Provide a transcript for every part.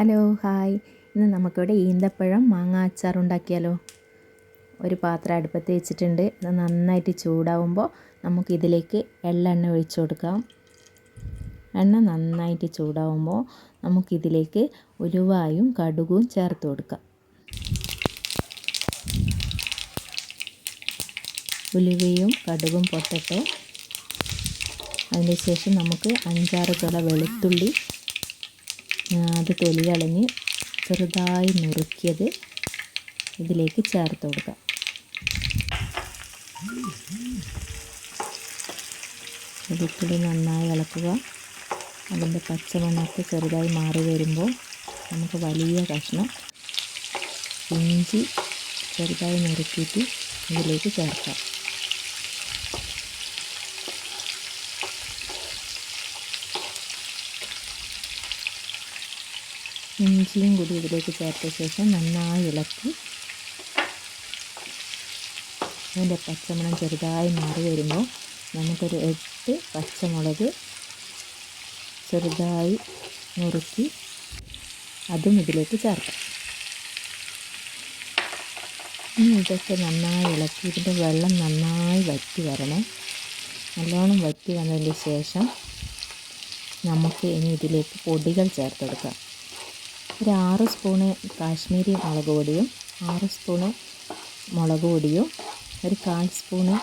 Hello hi, ഇന്ന് നമുക്കിവിടെ ഈന്തപ്പഴം മാങ്ങ അച്ചാർ ഉണ്ടാക്കിയാലോ. ഒരു പാത്രം അടുപ്പത്ത് വെച്ചിട്ടുണ്ട്. ഇത് നന്നായിട്ട് ചൂടാവുമ്പോൾ നമുക്കിതിലേക്ക് എള്ളെണ്ണ ഒഴിച്ചു കൊടുക്കാം. എണ്ണ നന്നായിട്ട് ചൂടാവുമ്പോൾ നമുക്കിതിലേക്ക് ഉലുവായും കടുകും ചേർത്ത് കൊടുക്കാം. ഉലുവയും കടുകും പൊട്ടട്ടെ. അതിന് ശേഷം നമുക്ക് 5-6 കുല വെളുത്തുള്ളി, അത് തൊലി കളഞ്ഞ് ചെറുതായി നുറുക്കിയത് ഇതിലേക്ക് ചേർത്ത് കൊടുക്കാം. വെളുത്തുള്ളി നന്നായി ഇളക്കുക. അതിൻ്റെ പച്ചമണമൊക്കെ ചെറുതായി മാറി വരുമ്പോൾ നമുക്ക് വലിയ കഷ്ണം ഇഞ്ചി ചെറുതായി നുറുക്കിയിട്ട് ഇതിലേക്ക് ചേർക്കാം. ഇഞ്ചിയും കൂടി ഇതിലേക്ക് ചേർത്ത ശേഷം നന്നായി ഇളക്കി അതിൻ്റെ പച്ചമണം ചെറുതായി മാറി വരുമ്പോൾ നമുക്കൊരു 8 പച്ചമുളക് ചെറുതായി നുറുക്കി അതും ഇതിലേക്ക് ചേർക്കാം. ഇനി ഇതൊക്കെ നന്നായി ഇളക്കി ഇതിൻ്റെ വെള്ളം നന്നായി വറ്റി വരണം. നല്ലോണം വറ്റി വന്നതിന് ശേഷം നമുക്ക് ഇനി ഇതിലേക്ക് പൊടികൾ ചേർത്തെടുക്കാം. ഒരു 6 സ്പൂണ് കാശ്മീരി മുളക് പൊടിയും 6 സ്പൂണ് മുളക് പൊടിയും, ഒരു 1/4 സ്പൂണ്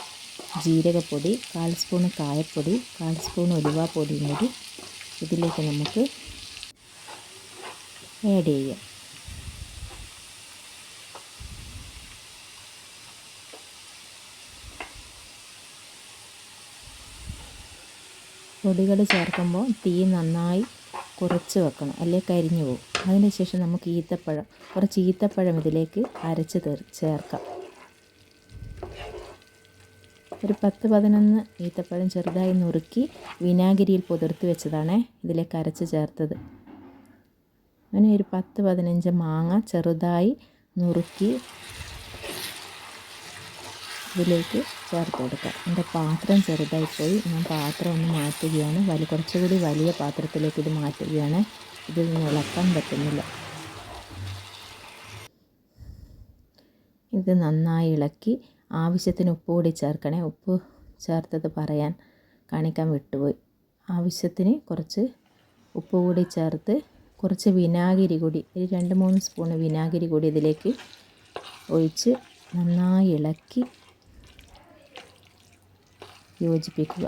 ജീരകപ്പൊടി, 1/4 സ്പൂണ് കായപ്പൊടി, 1/4 സ്പൂണ് ഉലുവാപ്പൊടിയും കൂടി ഇതിലേക്ക് നമുക്ക് ആഡ് ചെയ്യാം. പൊടികൾ ചേർക്കുമ്പോൾ തീ നന്നായി കുറച്ച് വെക്കണം, അല്ലെങ്കിൽ കരിഞ്ഞു പോകും. അതിന് ശേഷം നമുക്ക് കുറച്ച് ഈത്തപ്പഴം ഇതിലേക്ക് അരച്ച് ചേർക്കാം. ഒരു 10-11 ഈത്തപ്പഴം ചെറുതായി നുറുക്കി വിനാഗിരിയിൽ പുതിർത്ത് വെച്ചതാണ് ഇതിലേക്ക് അരച്ച് ചേർത്തത്. അങ്ങനെ ഒരു 10-15 മാങ്ങ ചെറുതായി നുറുക്കി ഇതിലേക്ക് ചേർത്ത് കൊടുക്കാം. എൻ്റെ പാത്രം ചെറുതായി പോയി, ഞാൻ പാത്രം ഒന്ന് മാറ്റുകയാണ്. കുറച്ചുകൂടി വലിയ പാത്രത്തിലേക്ക് ഇത് മാറ്റുകയാണ്. ഇതിൽ നിന്ന് ഇളക്കാൻ പറ്റുന്നില്ല. ഇത് നന്നായി ഇളക്കി ആവശ്യത്തിന് ഉപ്പ് കൂടി ചേർക്കണേ. ഉപ്പ് ചേർത്തത് കാണിക്കാൻ വിട്ടുപോയി. ആവശ്യത്തിന് കുറച്ച് ഉപ്പ് കൂടി ചേർത്ത് കുറച്ച് വിനാഗിരി കൂടി, ഒരു 2-3 സ്പൂണ് വിനാഗിരി കൂടി ഇതിലേക്ക് ഒഴിച്ച് നന്നായി ഇളക്കി യോജിപ്പിക്കുക.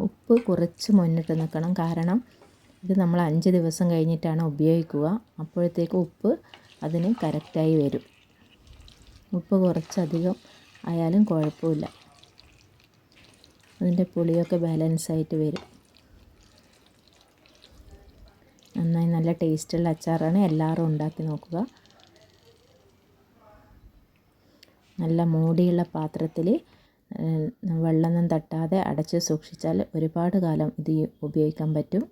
ഉപ്പ് കുറച്ച് മുന്നിട്ട് നിൽക്കണം, കാരണം ഇത് നമ്മൾ 5 ദിവസം കഴിഞ്ഞിട്ടാണ് ഉപയോഗിക്കുക. അപ്പോഴത്തേക്ക് ഉപ്പ് അതിന് കറക്റ്റായി വരും. ഉപ്പ് കുറച്ചധികം ആയാലും കുഴപ്പമില്ല, അതിൻ്റെ പുളിയൊക്കെ ബാലൻസായിട്ട് വരും. നന്നായി നല്ല ടേസ്റ്റുള്ള അച്ചാറാണ്. എല്ലാവരും ഉണ്ടാക്കി നോക്കുക. നല്ല മൂടിയുള്ള പാത്രത്തിൽ വെള്ളമൊന്നും തട്ടാതെ അടച്ച് സൂക്ഷിച്ചാൽ ഒരുപാട് കാലം ഇത് ഉപയോഗിക്കാൻ പറ്റും.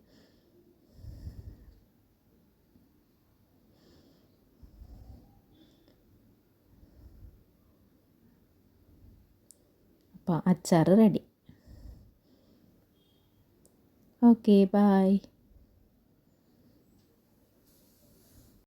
അപ്പോൾ അച്ചാർ റെഡി. Okay, by.